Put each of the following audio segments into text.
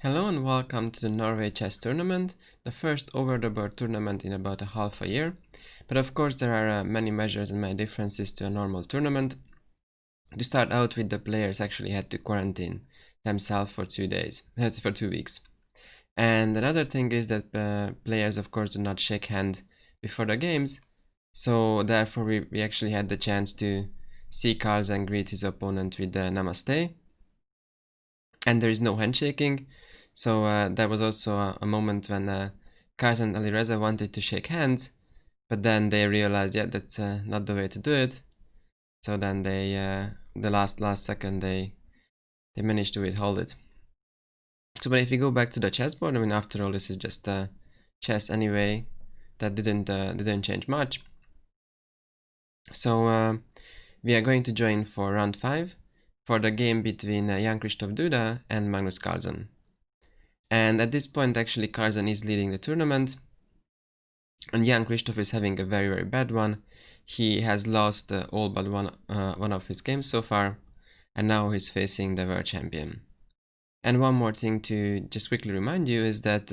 Hello and welcome to the Norway Chess Tournament, the first over-the-board tournament in about a half a year. But of course there are many measures and many differences to a normal tournament. To start out with, the players actually had to quarantine themselves for 2 days, for 2 weeks. And another thing is that players of course do not shake hands before the games, so therefore we actually had the chance to see Carlsen greet his opponent with Namaste. And there is no handshaking. So there was also a moment when Carlsen and Alireza wanted to shake hands, but then they realized, yeah, that's not the way to do it. So then they, the last second, they managed to withhold it. So, but if we go back to the chessboard, I mean, after all, this is just chess anyway. That didn't change much. So we are going to join for round 5 for the game between Jan-Krzysztof Duda and Magnus Carlsen. And at this point, actually, Carlsen is leading the tournament, and Jan-Krzysztof is having a very, very bad one. He has lost all but one of his games so far, and now he's facing the world champion. And one more thing to just quickly remind you is that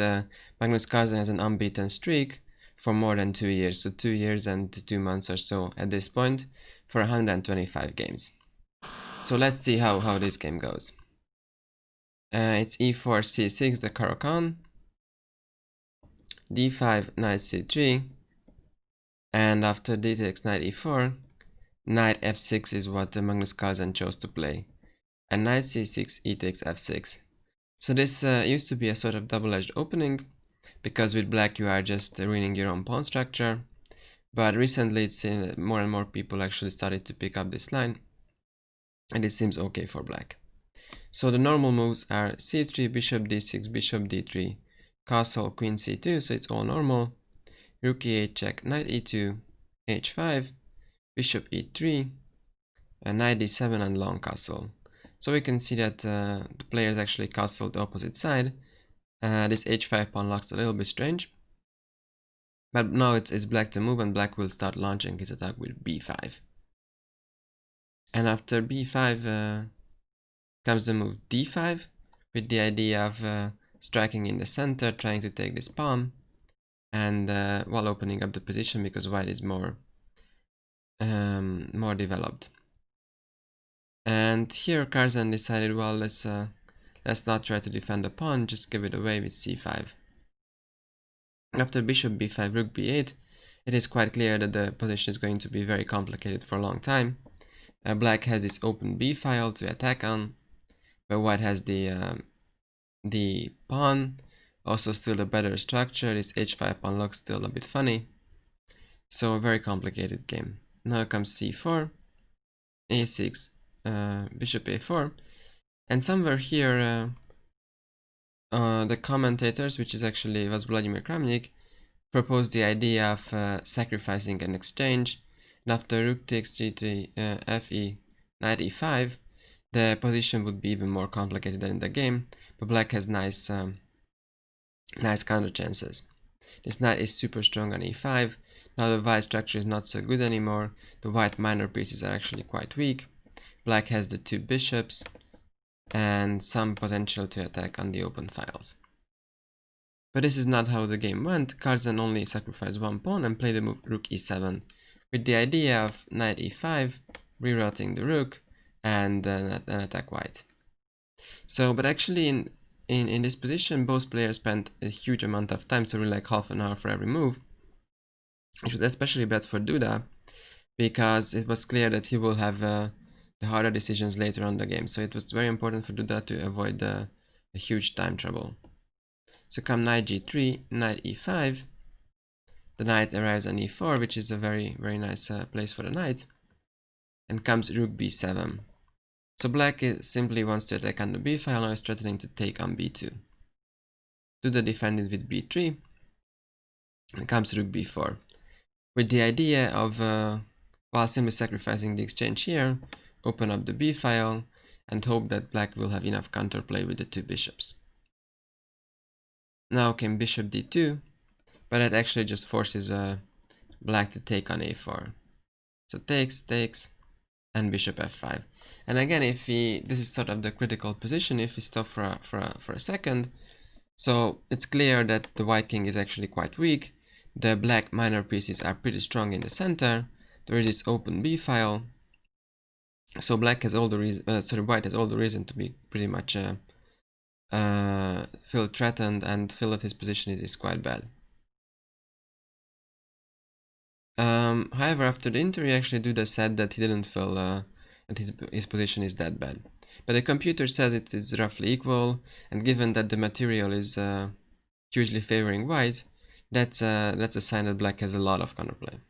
Magnus Carlsen has an unbeaten streak for more than 2 years, so 2 years and 2 months or so at this point, for 125 games. So let's see how this game goes. It's e4, c6, the Caro-Kann, d5, knight c3, and after d takes knight e4, knight f6 is what Magnus Carlsen chose to play, and knight c6, e takes f6. So this used to be a sort of double-edged opening, because with black you are just ruining your own pawn structure, but recently it seems more and more people actually started to pick up this line, and it seems okay for black. So the normal moves are c3, bishop d6, bishop d3, castle, queen c2, so it's all normal, rook e8 check, knight e2, h5, bishop e3, and knight d7 and long castle. So we can see that the players actually castled the opposite side. This h5 pawn looks a little bit strange, but now it's black to move, and black will start launching his attack with b5. And after b5 comes the move d5, with the idea of striking in the center, trying to take this pawn, and while opening up the position because white is more developed. And here Carlsen decided, well, let's not try to defend the pawn, just give it away with c5. After bishop b5, rook b8, it is quite clear that the position is going to be very complicated for a long time. Black has this open b file to attack on, but white has the pawn, also still a better structure. This h5 pawn looks still a bit funny, so a very complicated game. Now comes c4, a6, bishop a4, and somewhere here the commentators, which was Vladimir Kramnik, proposed the idea of sacrificing an exchange, and after rook takes g3, fe, knight e5, the position would be even more complicated than in the game, but black has nice counter chances. This knight is super strong on e5. Now the white structure is not so good anymore. The white minor pieces are actually quite weak. Black has the 2 bishops and some potential to attack on the open files. But this is not how the game went. Carlsen only sacrificed 1 pawn and played the move rook e7, with the idea of knight e5, rerouting the rook, and then attack white. So, but actually in this position, both players spent a huge amount of time, so really like half an hour for every move, which was especially bad for Duda, because it was clear that he will have the harder decisions later on the game. So it was very important for Duda to avoid a huge time trouble. So come knight g3, knight e5, the knight arrives on e4, which is a very, very nice place for the knight, and comes rook b7. So black simply wants to attack on the b file, now is threatening to take on b2. Duda defended with b3, and comes rook b4, with the idea of, while simply sacrificing the exchange here, open up the b file and hope that black will have enough counterplay with the 2 bishops. Now came bishop d2, but that actually just forces black to take on a4. So takes, and bishop f5. And again, if this is sort of the critical position, if we stop for a second, so it's clear that the white king is actually quite weak. The black minor pieces are pretty strong in the center. There is this open b file, so black has all the reason, white has all the reason to be pretty much feel threatened and feel that his position is quite bad. However, after the interview, actually Duda said that he didn't feel that his position is that bad. But the computer says it is roughly equal, and given that the material is hugely favoring white, that's a sign that black has a lot of counterplay.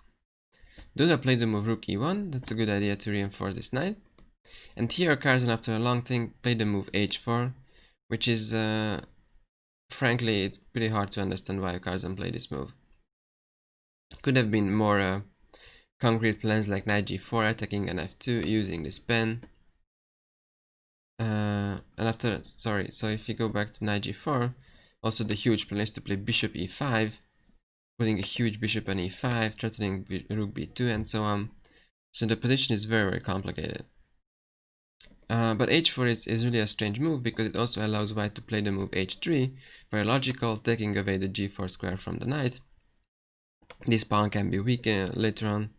Duda played the move rook e1. That's a good idea to reinforce this knight. And here Carlsen, after a long thing, played the move h4, which is frankly, it's pretty hard to understand why Carlsen played this move. Could have been more concrete plans like knight g4, attacking an f2 using this pen. And after, sorry, so if you go back to knight g4, also the huge plan is to play bishop e5, putting a huge bishop on e5, threatening rook b2 and so on. So the position is very, very complicated. But h4 is really a strange move because it also allows white to play the move h3, very logical, taking away the g4 square from the knight. This pawn can be weak later on.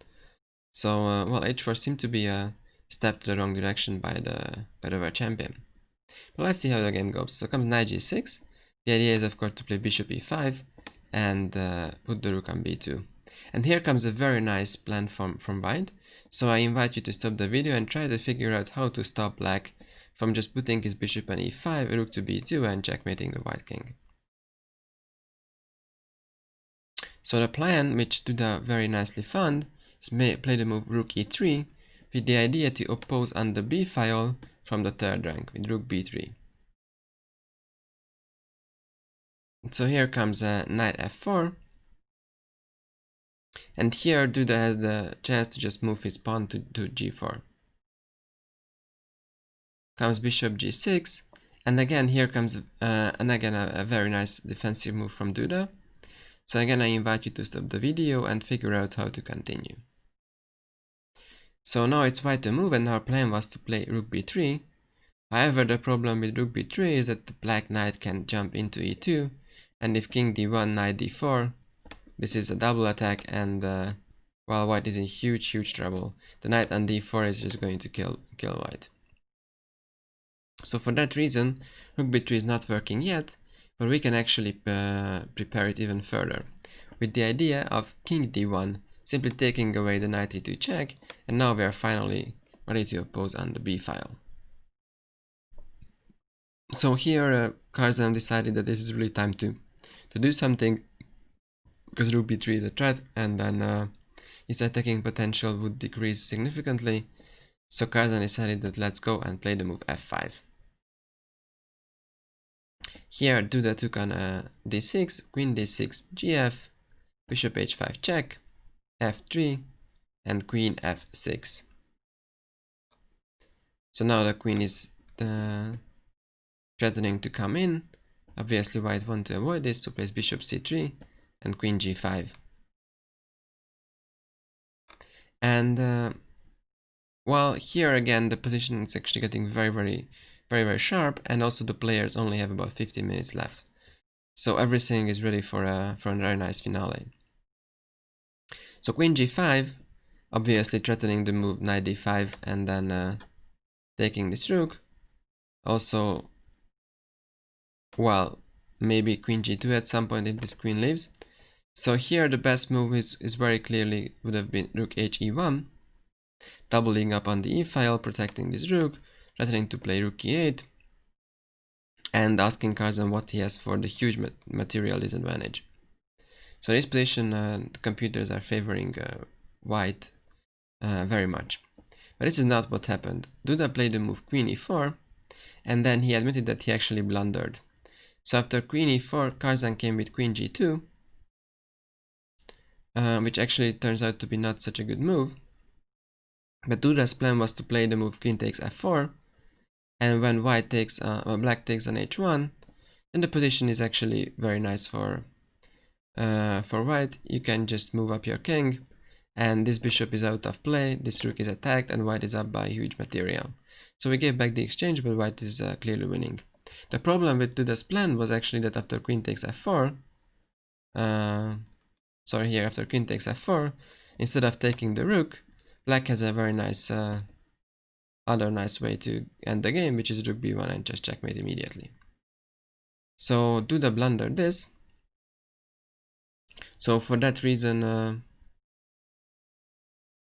So, well, h4 seemed to be a step to the wrong direction by the white champion. But let's see how the game goes. So comes knight g6. The idea is, of course, to play bishop e5 and put the rook on b2. And here comes a very nice plan from white. So I invite you to stop the video and try to figure out how to stop black from just putting his bishop on e5, rook to b2 and checkmating the white king. So the plan, which Duda very nicely found, is play the move rook e3 with the idea to oppose on the b file from the third rank with rook b3. So here comes knight f4. And here Duda has the chance to just move his pawn to g4. Comes bishop g6, and again here comes a very nice defensive move from Duda. So again I invite you to stop the video and figure out how to continue. So now it's white to move, and our plan was to play rook b3. However, the problem with rook b3 is that the black knight can jump into e2, and if king d1, knight d4, this is a double attack, and while white is in huge trouble, the knight on d4 is just going to kill white. So for that reason, rook b3 is not working yet, but we can actually prepare it even further, with the idea of king d1 simply taking away the knight e2 check, and now we are finally ready to oppose on the b file. So here Carlsen decided that this is really time to do something, because rook b3 is a threat, and then its attacking potential would decrease significantly. So Carlsen decided that let's go and play the move f5. Here Duda took on d6, queen d6, gf, bishop h5 check, f3, and queen f6. So now the queen is threatening to come in. Obviously white wants to avoid this, so plays bishop c3 and queen g5. And well, here again the position is actually getting very sharp, and also the players only have about 15 minutes left. So everything is ready for a very nice finale. So queen g5, obviously threatening the move knight d5 and then taking this rook. Also, well, maybe queen g2 at some point if this queen leaves. So here the best move is very clearly would have been rook h e1, doubling up on the e file, protecting this rook, threatening to play rook e8, and asking Carlsen what he has for the huge material disadvantage. So in this position, the computers are favoring white very much. But this is not what happened. Duda played the move queen e4, and then he admitted that he actually blundered. So after queen e4, Carlsen came with queen g2, which actually turns out to be not such a good move. But Duda's plan was to play the move queen takes f4, and when white takes, black takes on h1, then the position is actually very nice for white. You can just move up your king, and this bishop is out of play, this rook is attacked, and white is up by huge material. So we gave back the exchange, but white is clearly winning. The problem with Duda's plan was actually that after queen takes f4, after queen takes f4, instead of taking the rook, black has a very nice other nice way to end the game, which is rook b1 and just checkmate immediately. So Duda blundered this. So for that reason,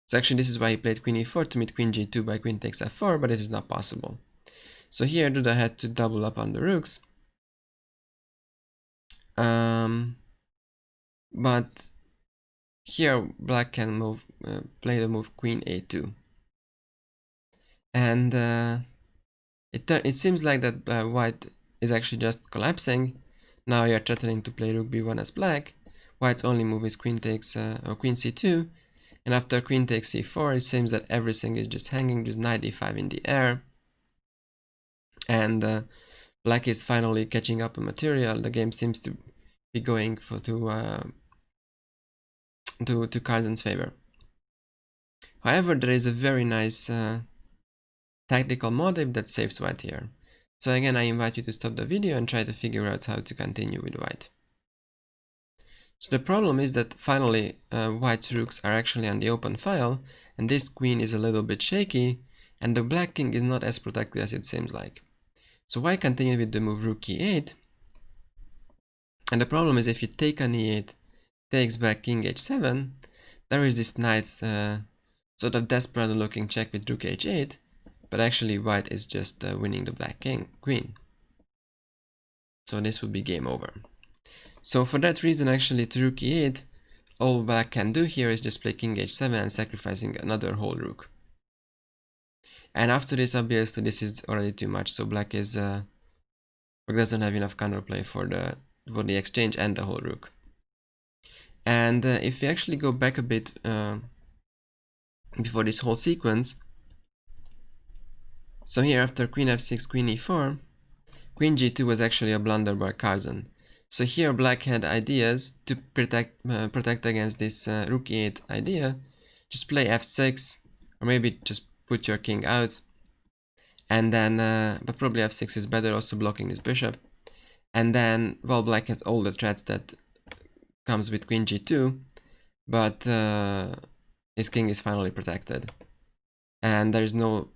so actually this is why he played queen e4 to meet queen g2 by queen takes f4, but it is not possible. So here Duda had to double up on the rooks. But here black can move, play the move queen a2. And it seems like that white is actually just collapsing. Now you're threatening to play rook b1 as black. White's only move is queen takes or queen c2. And after queen takes c4, it seems that everything is just hanging, just knight e5 in the air. And black is finally catching up on material. The game seems to be going to Carlsen's favor. However, there is a very nice tactical motive that saves white here. So again, I invite you to stop the video and try to figure out how to continue with white. So the problem is that finally white's rooks are actually on the open file, and this queen is a little bit shaky, and the black king is not as protected as it seems like. So white continued with the move rook e8, and the problem is if you take on e8, takes back king h7, there is this nice sort of desperate looking check with rook h8, but actually white is just winning the black queen. So this would be game over. So for that reason, actually to rook e8, all black can do here is just play king h7 and sacrificing another whole rook. And after this, obviously this is already too much, so black doesn't have enough counterplay for the exchange and the whole rook. And if we actually go back a bit before this whole sequence, so here after queen f6, queen e4, queen g2 was actually a blunder by Carlsen. So here black had ideas to protect against this rook e8 idea. Just play f6, or maybe just put your king out, and then but probably f6 is better, also blocking this bishop. And then, well, black has all the threats that comes with queen g2, but his king is finally protected, and there's no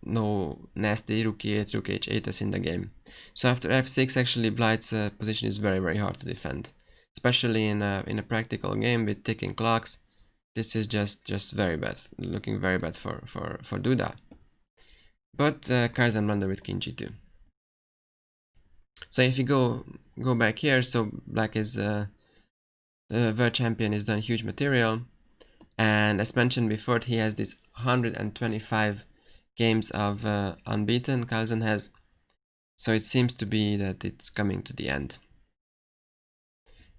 nasty rook e8, rook h8 in the game. So after f6, actually Blight's position is very hard to defend, especially in a practical game with ticking clocks. This is just very bad, looking very bad for Duda. But Carlsen blundered with king g2. So if you go back here, so black is the world champion is done huge material, and as mentioned before, he has this 125 games of unbeaten. Carlsen has. So it seems to be that it's coming to the end.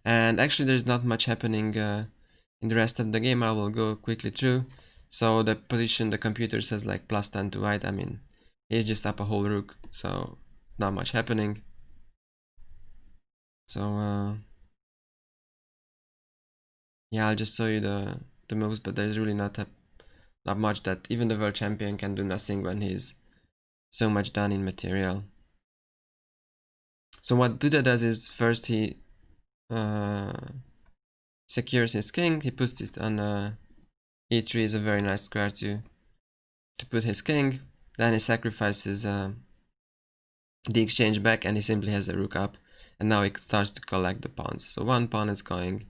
And actually there's not much happening in the rest of the game. I will go quickly through. So the position, the computer says like +10 to white. I mean, he's just up a whole rook, so not much happening. So yeah, I'll just show you the moves, but there's really not much that even the world champion can do nothing when he's so much done in material. So what Duda does is first he secures his king. He puts it on e3 is a very nice square to put his king. Then he sacrifices the exchange back, and he simply has the rook up, and now he starts to collect the pawns. So one pawn is going,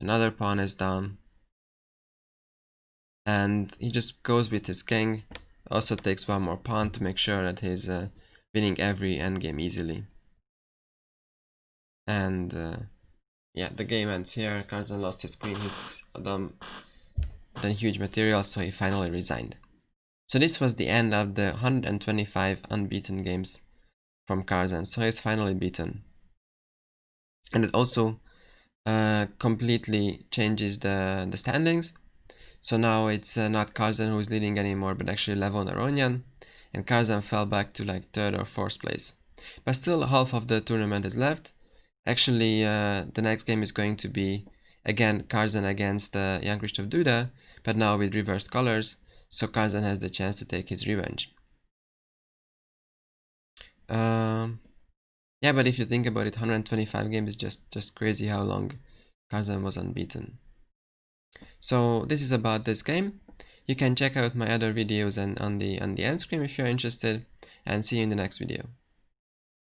another pawn is down, and he just goes with his king. Also takes one more pawn to make sure that he's winning every endgame easily. And yeah, the game ends here. Carlsen lost his queen. He's done huge material, so he finally resigned. So this was the end of the 125 unbeaten games from Carlsen. So he's finally beaten, and it also completely changes the standings. So now it's not Carlsen who is leading anymore, but actually Levon Aronian, and Carlsen fell back to like 3rd or 4th place. But still half of the tournament is left. Actually, the next game is going to be Again, Carlsen against Jan-Krzysztof Duda, but now with reversed colors, so Carlsen has the chance to take his revenge. Yeah, but if you think about it, 125 games is just crazy how long Carlsen was unbeaten. So this is about this game. You can check out my other videos and on the end screen if you're interested, and see you in the next video.